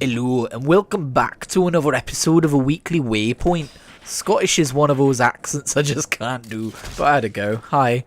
Hello and welcome back to another episode of A Weekly Waypoint. Scottish is one of those accents I just can't do, but I had to go. Hi.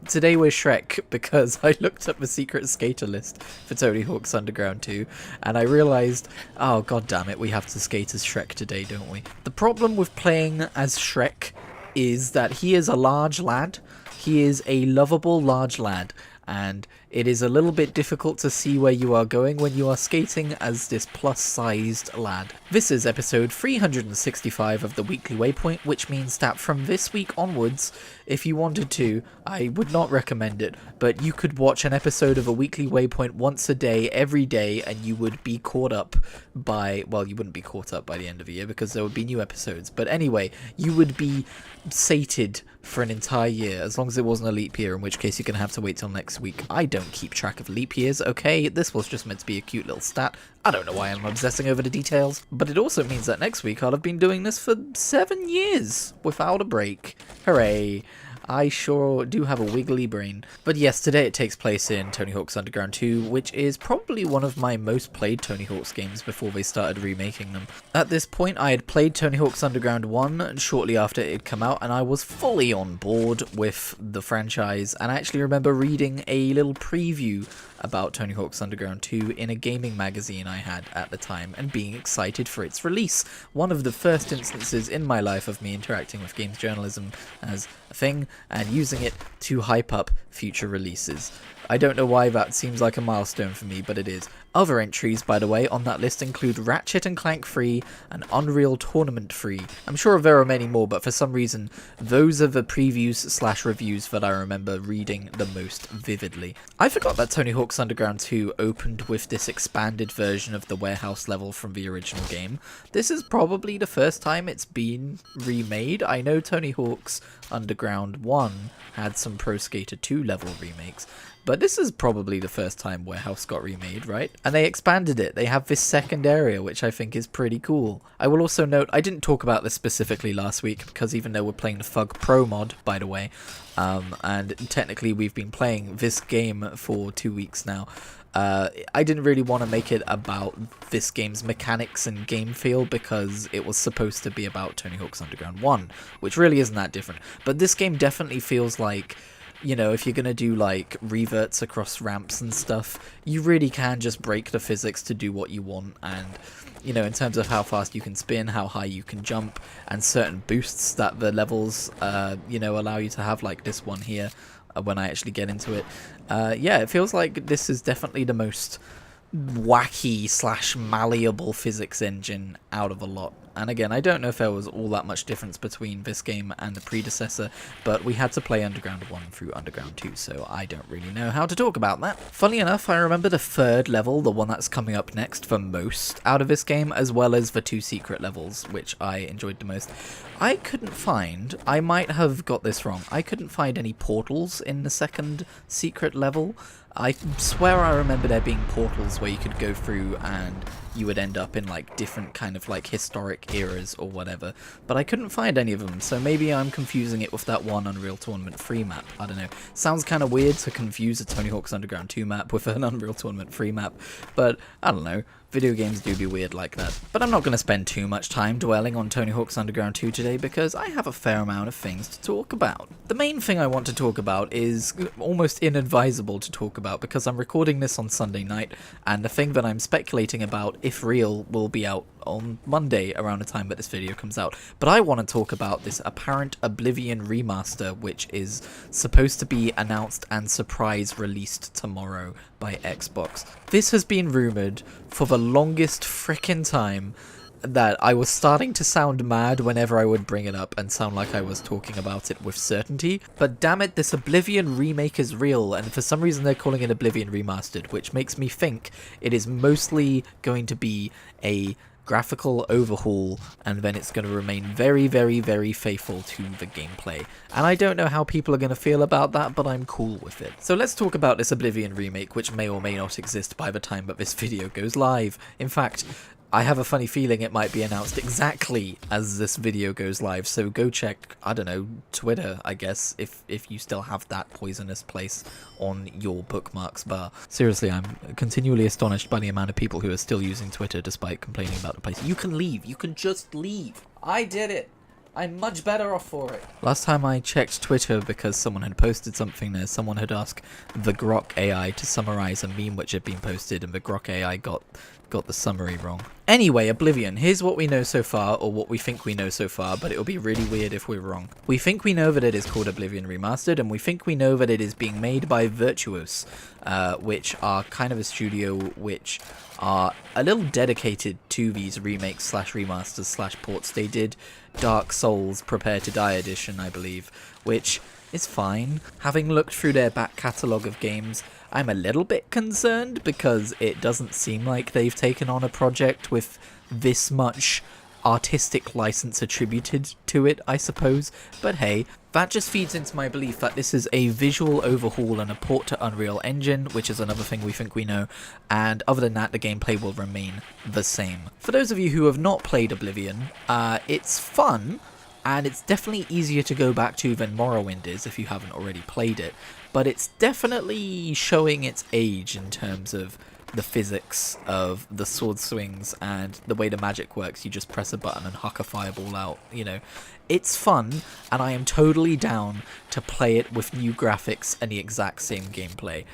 Today we're Shrek because I looked up the secret skater list for Tony Hawk's Underground 2 and I realised, oh god damn it, we have to skate as Shrek today, don't we? The problem with playing as Shrek is that he is a large lad. He is a lovable large lad. And it is a little bit difficult to see where you are going when you are skating as this plus-sized lad. This is episode 365 of the Weekly Waypoint, which means that from this week onwards, if you wanted to, I would not recommend it, but you could watch an episode of a Weekly Waypoint once a day, every day, and you would be caught up by, well, you wouldn't be caught up by the end of the year because there would be new episodes, but anyway, you would be sated for an entire year, as long as it wasn't a leap year, in which case you're going to have to wait till next week. I don't keep track of leap years, okay? This was just meant to be a cute little stat. I don't know why I'm obsessing over the details, but it also means that next week I'll have been doing this for 7 years without a break. Hooray. I sure do have a wiggly brain. But yes, today it takes place in Tony Hawk's Underground 2, which is probably one of my most played Tony Hawk's games before they started remaking them. At this point, I had played Tony Hawk's Underground 1 shortly after it had come out, and I was fully on board with the franchise, and I actually remember reading a little preview about Tony Hawk's Underground 2 in a gaming magazine I had at the time, and being excited for its release. One of the first instances in my life of me interacting with games journalism as a thing, and using it to hype up future releases. I don't know why that seems like a milestone for me, but it is. Other entries, by the way, on that list include Ratchet and Clank Free and Unreal Tournament Free. I'm sure there are many more, but for some reason, those are the previews/reviews that I remember reading the most vividly. I forgot that Tony Hawk's Underground 2 opened with this expanded version of the warehouse level from the original game. This is probably the first time it's been remade. I know Tony Hawk's Underground 1 had some Pro Skater 2 level remakes, but this is probably the first time Warehouse got remade, right? And they expanded it. They have this second area, which I think is pretty cool. I will also note, I didn't talk about this specifically last week, because even though we're playing the Fug Pro mod, by the way, and technically we've been playing this game for 2 weeks now, I didn't really want to make it about this game's mechanics and game feel because it was supposed to be about Tony Hawk's Underground 1, which really isn't that different. But this game definitely feels like, you know, if you're going to do like reverts across ramps and stuff, you really can just break the physics to do what you want. And, you know, in terms of how fast you can spin, how high you can jump, and certain boosts that the levels, you know, allow you to have, like this one here, when I actually get into it. Yeah, it feels like this is definitely the most wacky/malleable physics engine out of a lot. And again, I don't know if there was all that much difference between this game and the predecessor, but we had to play Underground 1 through Underground 2, so I don't really know how to talk about that. Funny enough, I remember the third level, the one that's coming up next, for most out of this game, as well as the 2 secret levels, which I enjoyed the most. I couldn't find, I might have got this wrong, I couldn't find any portals in the second secret level. I swear I remember there being portals where you could go through and you would end up in like different kind of like historic eras or whatever, but I couldn't find any of them, so maybe I'm confusing it with that one Unreal Tournament free map. I don't know. Sounds kind of weird to confuse a Tony Hawk's Underground 2 map with an Unreal Tournament free map, but I don't know. Video games do be weird like that. But I'm not going to spend too much time dwelling on Tony Hawk's Underground 2 today because I have a fair amount of things to talk about. The main thing I want to talk about is almost inadvisable to talk about because I'm recording this on Sunday night, and the thing that I'm speculating about, if real, will be out on Monday around the time that this video comes out. But I want to talk about this apparent Oblivion remaster, which is supposed to be announced and surprise released tomorrow by Xbox. This has been rumored for the longest frickin' time that I was starting to sound mad whenever I would bring it up and sound like I was talking about it with certainty. But damn it, this Oblivion remake is real, and for some reason they're calling it Oblivion Remastered, which makes me think it is mostly going to be a graphical overhaul, and then it's going to remain very, very, very faithful to the gameplay. And I don't know how people are going to feel about that, but I'm cool with it. So let's talk about this Oblivion remake, which may or may not exist by the time that this video goes live. In fact, I have a funny feeling it might be announced exactly as this video goes live, so go check, I don't know, Twitter, I guess, if you still have that poisonous place on your bookmarks bar. Seriously, I'm continually astonished by the amount of people who are still using Twitter despite complaining about the place. You can leave. You can just leave. I did it. I'm much better off for it. Last time I checked Twitter because someone had posted something there, someone had asked the Grok AI to summarize a meme which had been posted, and the Grok AI got the summary wrong. Anyway, Oblivion. Here's what we know so far, or what we think we know so far, but it'll be really weird if we're wrong. We think we know that it is called Oblivion Remastered, and we think we know that it is being made by Virtuos, which are kind of a studio which are a little dedicated to these remakes slash remasters slash ports. They did Dark Souls Prepare to Die edition, I believe, which is fine. Having looked through their back catalogue of games, I'm a little bit concerned because it doesn't seem like they've taken on a project with this much artistic license attributed to it, I suppose. But hey, that just feeds into my belief that this is a visual overhaul and a port to Unreal Engine, which is another thing we think we know, and other than that, the gameplay will remain the same. For those of you who have not played Oblivion, it's fun, and it's definitely easier to go back to than Morrowind is if you haven't already played it, but it's definitely showing its age in terms of the physics of the sword swings and the way the magic works. You just press a button and huck a fireball out, you know. It's fun, and I am totally down to play it with new graphics and the exact same gameplay.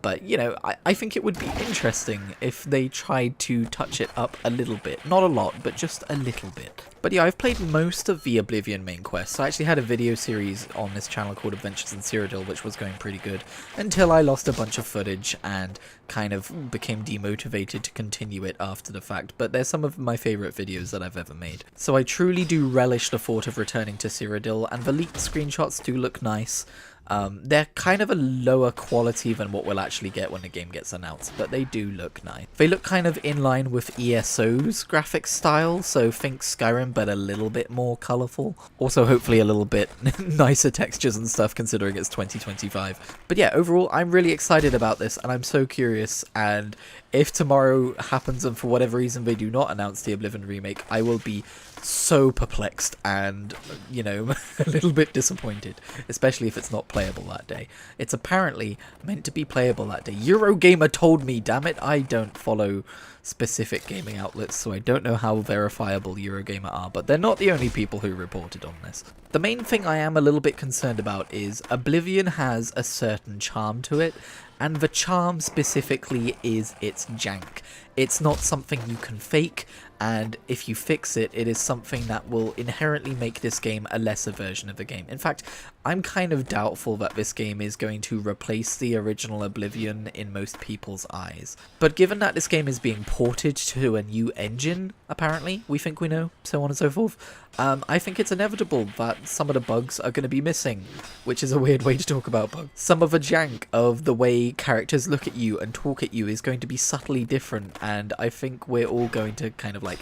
But, you know, I think it would be interesting if they tried to touch it up a little bit. Not a lot, but just a little bit. But yeah, I've played most of the Oblivion main quests. I actually had a video series on this channel called Adventures in Cyrodiil, which was going pretty good, until I lost a bunch of footage and kind of became demotivated to continue it after the fact. But they're some of my favourite videos that I've ever made. So I truly do relish the thought of returning to Cyrodiil, and the leaked screenshots do look nice. They're kind of a lower quality than what we'll actually get when the game gets announced, but they do look nice. They look kind of in line with ESO's graphic style, so think Skyrim, but a little bit more colourful. Also, hopefully a little bit nicer textures and stuff, considering it's 2025. But yeah, overall, I'm really excited about this, and I'm so curious, and if tomorrow happens and for whatever reason they do not announce the Oblivion remake, I will be so perplexed and, you know, a little bit disappointed, especially if it's not playable that day. It's apparently meant to be playable that day. Eurogamer told me, damn it. I don't follow specific gaming outlets, so I don't know how verifiable Eurogamer are, but they're not the only people who reported on this. The main thing I am a little bit concerned about is Oblivion has a certain charm to it, and the charm specifically is its jank. It's not something you can fake, and if you fix it, it is something that will inherently make this game a lesser version of the game. In fact, I'm kind of doubtful that this game is going to replace the original Oblivion in most people's eyes. But given that this game is being ported to a new engine, apparently, we think we know, so on and so forth, I think it's inevitable that some of the bugs are going to be missing, which is a weird way to talk about bugs. Some of the jank of the way characters look at you and talk at you is going to be subtly different, and I think we're all going to kind of like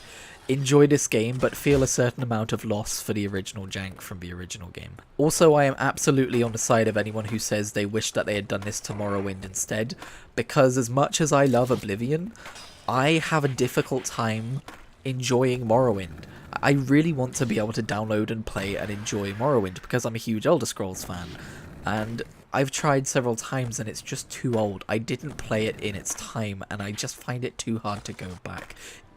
enjoy this game but feel a certain amount of loss for the original jank from the original game. Also, I am absolutely on the side of anyone who says they wish that they had done this to Morrowind instead, because as much as I love Oblivion, I have a difficult time enjoying Morrowind. I really want to be able to download and play and enjoy Morrowind because I'm a huge Elder Scrolls fan, and I've tried several times and it's just too old. I didn't play it in its time and I just find it too hard to go back.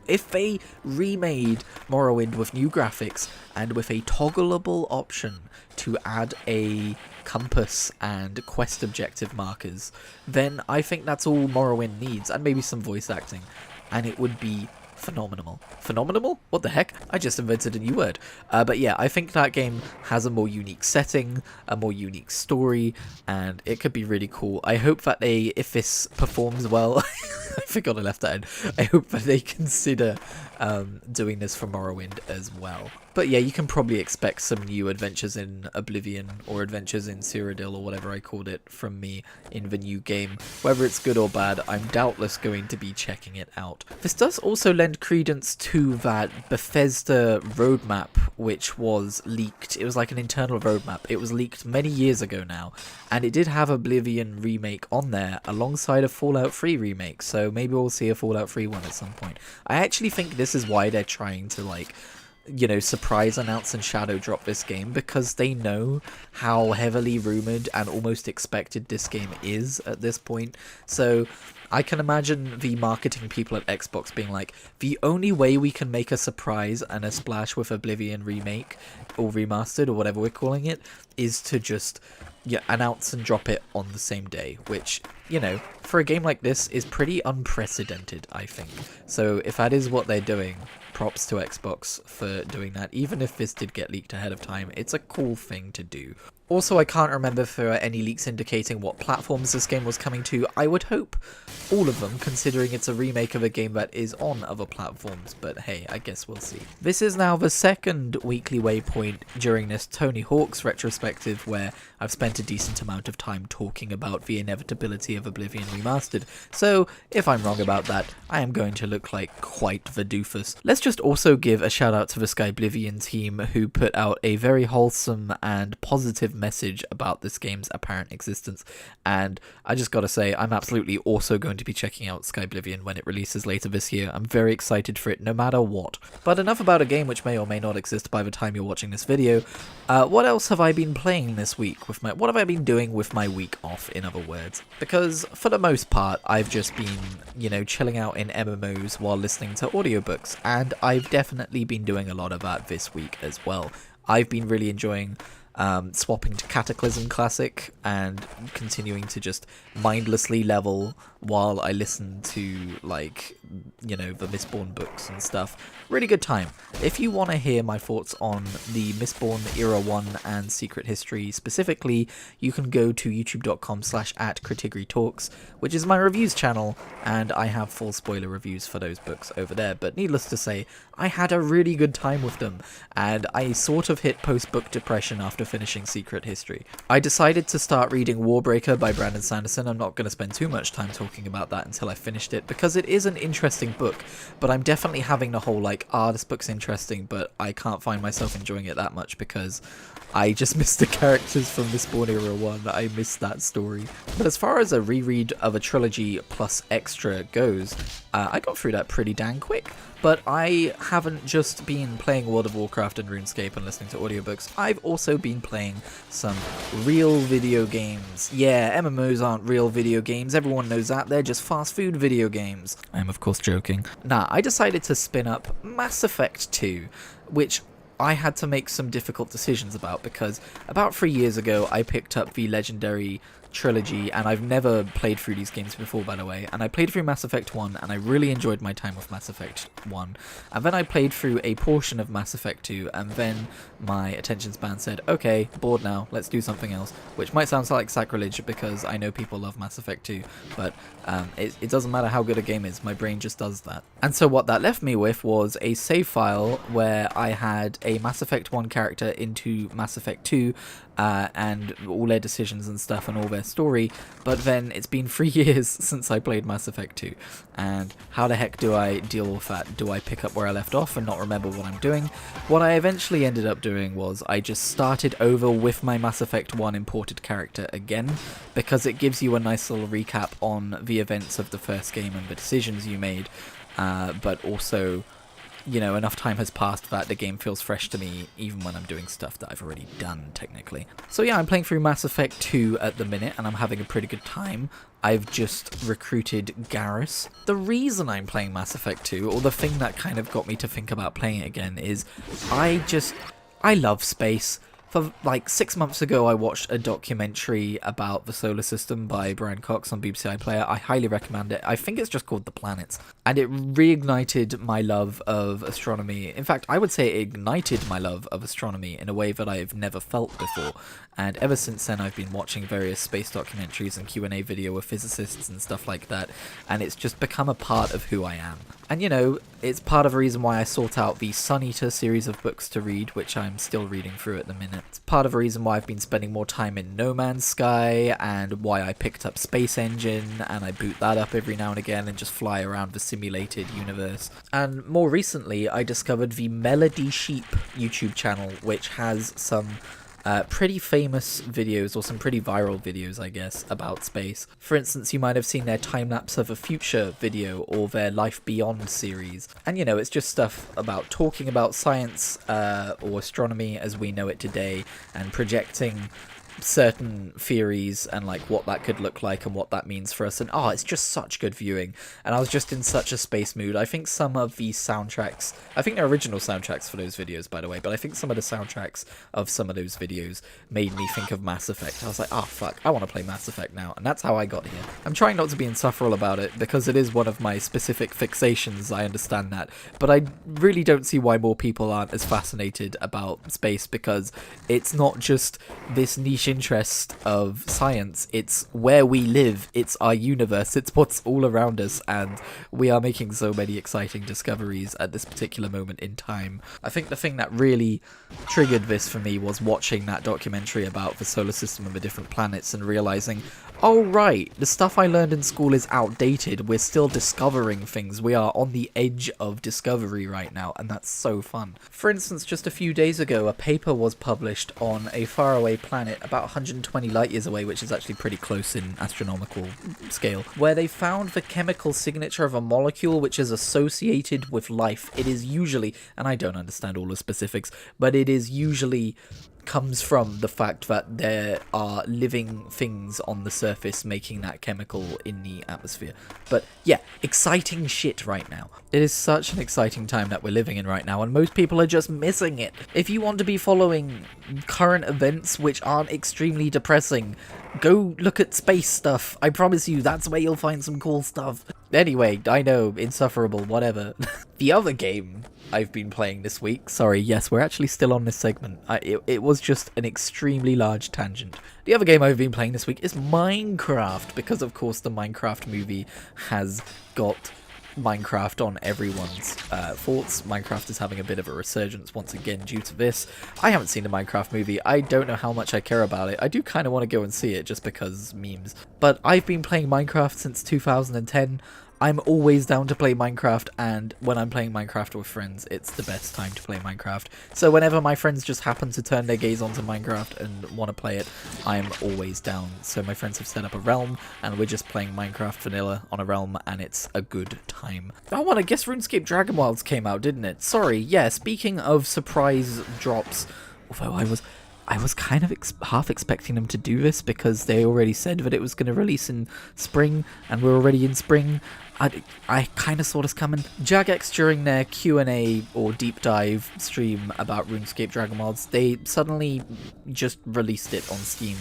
If they remade Morrowind with new graphics and with a toggleable option to add a compass and quest objective markers, then I think that's all Morrowind needs, and maybe some voice acting, and it would be phenomenal. Phenomenal? What the heck? I just invented a new word. But yeah, I think that game has a more unique setting, a more unique story, and it could be really cool. I hope that they, if this performs well, I forgot I left that in, I hope that they consider doing this for Morrowind as well. But yeah, you can probably expect some new adventures in Oblivion, or adventures in Cyrodiil, or whatever I called it, from me in the new game. Whether it's good or bad, I'm doubtless going to be checking it out. This does also lend lend credence to that Bethesda roadmap, which was leaked. It was like an internal roadmap. It was leaked many years ago now, and it did have Oblivion remake on there alongside a Fallout 3 remake, so maybe we'll see a Fallout 3 one at some point. I actually think this is why they're trying to, like, you know, surprise announce and shadow drop this game, because they know how heavily rumored and almost expected this game is at this point. So I can imagine the marketing people at Xbox being like, the only way we can make a surprise and a splash with Oblivion remake or remastered or whatever we're calling it is to just announce and drop it on the same day, which, you know, for a game like this is pretty unprecedented, I think. So if that is what they're doing, props to Xbox for doing that. Even if this did get leaked ahead of time, it's a cool thing to do. Also, I can't remember if there are any leaks indicating what platforms this game was coming to. I would hope all of them, considering it's a remake of a game that is on other platforms, but hey, I guess we'll see. This is now the second weekly waypoint during this Tony Hawk's retrospective, where I've spent a decent amount of time talking about the inevitability of Oblivion Remastered, so if I'm wrong about that, I am going to look like quite the doofus. Let's just also give a shout out to the Oblivion team, who put out a very wholesome and positive message about this game's apparent existence, and I just gotta say, I'm absolutely also going to be checking out Oblivion when it releases later this year. I'm very excited for it no matter what. But enough about a game which may or may not exist by the time you're watching this video. What else have I been playing this week with what have I been doing with my week off, in other words? Because for the most part, I've just been, you know, chilling out in MMOs while listening to audiobooks, and I've definitely been doing a lot of that this week as well. I've been really enjoying swapping to Cataclysm Classic and continuing to just mindlessly level while I listen to, like, you know, the Mistborn books and stuff. Really good time. If you want to hear my thoughts on the Mistborn Era 1 and Secret History specifically, you can go to youtube.com/@Kritigri Talks, which is my reviews channel, and I have full spoiler reviews for those books over there. But needless to say, I had a really good time with them, and I sort of hit post-book depression after finishing Secret History. I decided to start reading Warbreaker by Brandon Sanderson. I'm not going to spend too much time talking about that until I finished it, because it is an interesting book, but I'm definitely having the whole, like, this book's interesting, but I can't find myself enjoying it that much because I just missed the characters from Mistborn Era 1. I missed that story. But as far as a reread of a trilogy plus extra goes, I got through that pretty dang quick. But I haven't just been playing World of Warcraft and RuneScape and listening to audiobooks. I've also been playing some real video games. Yeah, MMOs aren't real video games. Everyone knows that. They're just fast food video games. I'm of course joking. Nah, I decided to spin up Mass Effect 2, which I had to make some difficult decisions about, because about 3 years ago I picked up the Legendary trilogy, and I've never played through these games before, by the way, and I played through Mass Effect 1, and I really enjoyed my time with Mass Effect 1, and then I played through a portion of Mass Effect 2, and then my attention span said, okay, bored now, let's do something else, which might sound like sacrilege, because I know people love Mass Effect 2, but it doesn't matter how good a game is, my brain just does that. And so what that left me with was a save file where I had a Mass Effect 1 character into Mass Effect 2, and all their decisions and stuff and all their story, but then it's been 3 years since I played Mass Effect 2, and how the heck do I deal with that? Do I pick up where I left off and not remember what I'm doing? What I eventually ended up doing was I just started over with my Mass Effect 1 imported character again, because it gives you a nice little recap on the events of the first game and the decisions you made, but also, you know, enough time has passed that the game feels fresh to me, even when I'm doing stuff that I've already done, technically. So yeah, I'm playing through Mass Effect 2 at the minute, and I'm having a pretty good time. I've just recruited Garrus. The reason I'm playing Mass Effect 2, or the thing that kind of got me to think about playing it again, is I love space. For like 6 months ago, I watched a documentary about the solar system by Brian Cox on BBC iPlayer. I highly recommend it. I think it's just called The Planets. And it reignited my love of astronomy. In fact, I would say it ignited my love of astronomy in a way that I've never felt before. And ever since then, I've been watching various space documentaries and Q&A video with physicists and stuff like that. And it's just become a part of who I am. And you know, It's part of the reason why I sought out the Sun Eater series of books to read, which I'm still reading through at the minute. It's part of the reason why I've been spending more time in No Man's Sky, and why I picked up Space Engine, and I boot that up every now and again and just fly around the simulated universe. And more recently, I discovered the Melody Sheep YouTube channel, which has some pretty famous videos, or some pretty viral videos, I guess, about space. For instance, you might have seen their time-lapse of a future video, or their Life Beyond series. And, you know, it's just stuff about talking about science, or astronomy as we know it today, and projecting certain theories and like what that could look like and what that means for us. And it's just such good viewing, and I was just in such a space mood. I think some of the soundtracks, I think they're original soundtracks for those videos, by the way, but I think some of the soundtracks of some of those videos made me think of Mass Effect. I was like, fuck, I want to play Mass Effect now, and that's how I got here. I'm trying not to be insufferable about it, because it is one of my specific fixations, I understand that, but I really don't see why more people aren't as fascinated about space, because it's not just this niche interest of science, it's where we live, it's our universe, it's what's all around us, and we are making so many exciting discoveries at this particular moment in time. I think the thing that really triggered this for me was watching that documentary about the solar system and the different planets, and realizing, oh right, the stuff I learned in school is outdated, we're still discovering things, we are on the edge of discovery right now, and that's so fun. For instance, just a few days ago, a paper was published on a faraway planet about 120 light years away, which is actually pretty close in astronomical scale, where they found the chemical signature of a molecule which is associated with life. It is usually, and I don't understand all the specifics, but it is usually comes from the fact that there are living things on the surface making that chemical in the atmosphere. But yeah, exciting shit right now. It is such an exciting time that we're living in right now, and most people are just missing it. If you want to be following current events which aren't extremely depressing, go look at space stuff. I promise you, that's where you'll find some cool stuff. Anyway, I know, insufferable, whatever. The other game I've been playing this week, sorry, yes, we're actually still on this segment. It was just an extremely large tangent. The other game I've been playing this week is Minecraft, because of course the Minecraft movie has got Minecraft on everyone's thoughts. Minecraft is having a bit of a resurgence once again due to this. I haven't seen the Minecraft movie. I don't know how much I care about it. I do kind of want to go and see it just because memes. But I've been playing Minecraft since 2010. I'm always down to play Minecraft, and when I'm playing Minecraft with friends, it's the best time to play Minecraft. So whenever my friends just happen to turn their gaze onto Minecraft and want to play it, I'm always down. So my friends have set up a realm, and we're just playing Minecraft vanilla on a realm, and it's a good time. Oh, and I guess RuneScape Dragon Wilds came out, didn't it? Sorry, yeah, speaking of surprise drops, although I was kind of half expecting them to do this, because they already said that it was going to release in spring, and we're already in spring. I kind of saw this coming. Jagex, during their Q&A or deep dive stream about RuneScape Dragon Wilds, they suddenly just released it on Steam,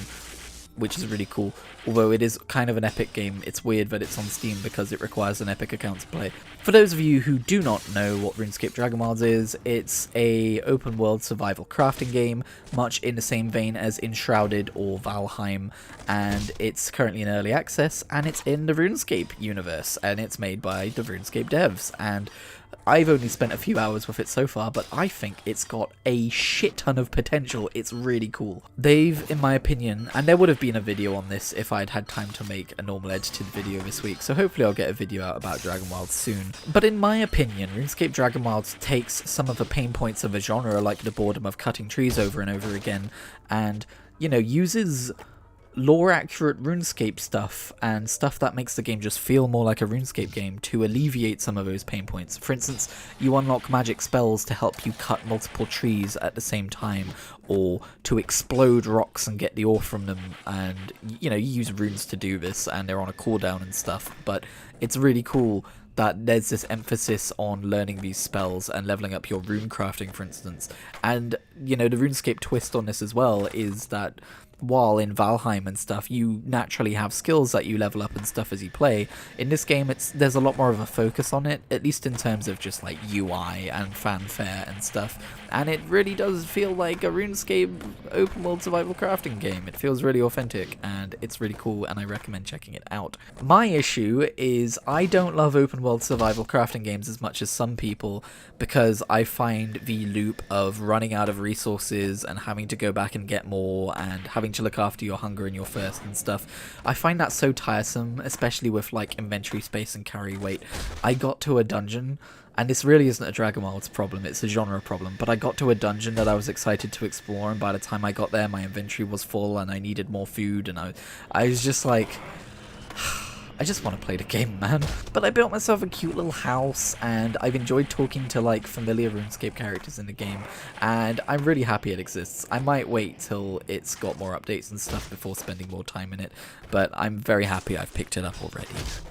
which is really cool. Although it is kind of an Epic game, it's weird that it's on Steam because it requires an Epic account to play. For those of you who do not know what RuneScape Dragon Wilds is, it's a open world survival crafting game, much in the same vein as Enshrouded or Valheim, and it's currently in early access, and it's in the RuneScape universe, and it's made by the RuneScape devs, and I've only spent a few hours with it so far, but I think it's got a shit ton of potential. It's really cool. They've, in my opinion, and there would have been a video on this if I'd had time to make a normal edited video this week, so hopefully I'll get a video out about Dragon Wilds soon. But in my opinion, RuneScape Dragon Wilds takes some of the pain points of a genre, like the boredom of cutting trees over and over again, and, you know, uses lore-accurate RuneScape stuff and stuff that makes the game just feel more like a RuneScape game to alleviate some of those pain points. For instance, you unlock magic spells to help you cut multiple trees at the same time, or to explode rocks and get the ore from them, and, you know, you use runes to do this, and they're on a cooldown and stuff, but it's really cool that there's this emphasis on learning these spells and leveling up your rune crafting, for instance. And, you know, the RuneScape twist on this as well is that while in Valheim and stuff, you naturally have skills that you level up and stuff as you play. In this game, there's a lot more of a focus on it, at least in terms of just like UI and fanfare and stuff. And it really does feel like a RuneScape open world survival crafting game. It feels really authentic and it's really cool, and I recommend checking it out. My issue is I don't love open world survival crafting games as much as some people, because I find the loop of running out of resources and having to go back and get more and having to look after your hunger and your thirst and stuff, I find that so tiresome, especially with like inventory space and carry weight. I got to a dungeon, and this really isn't a Dragon Wilds problem, it's a genre problem, but I got to a dungeon that I was excited to explore, and by the time I got there my inventory was full and I needed more food, and I was just like, I just want to play the game, man. But I built myself a cute little house, and I've enjoyed talking to like familiar RuneScape characters in the game, and I'm really happy it exists. I might wait till it's got more updates and stuff before spending more time in it, but I'm very happy I've picked it up already.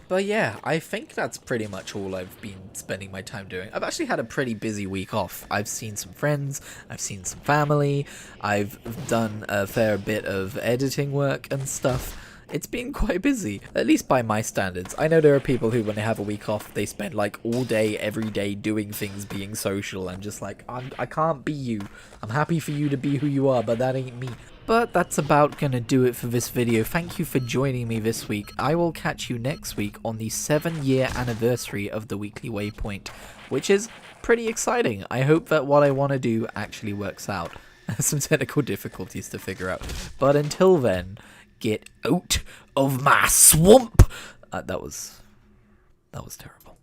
But yeah, I think that's pretty much all I've been spending my time doing. I've actually had a pretty busy week off. I've seen some friends, I've seen some family, I've done a fair bit of editing work and stuff. It's been quite busy, at least by my standards. I know there are people who, when they have a week off, they spend like all day, every day doing things, being social, and just like, I can't be you. I'm happy for you to be who you are, but that ain't me. But that's about gonna do it for this video. Thank you for joining me this week. I will catch you next week on the 7-year anniversary of the Weekly Waypoint, which is pretty exciting. I hope that what I want to do actually works out. Some technical difficulties to figure out. But until then, get out of my swamp! That was terrible.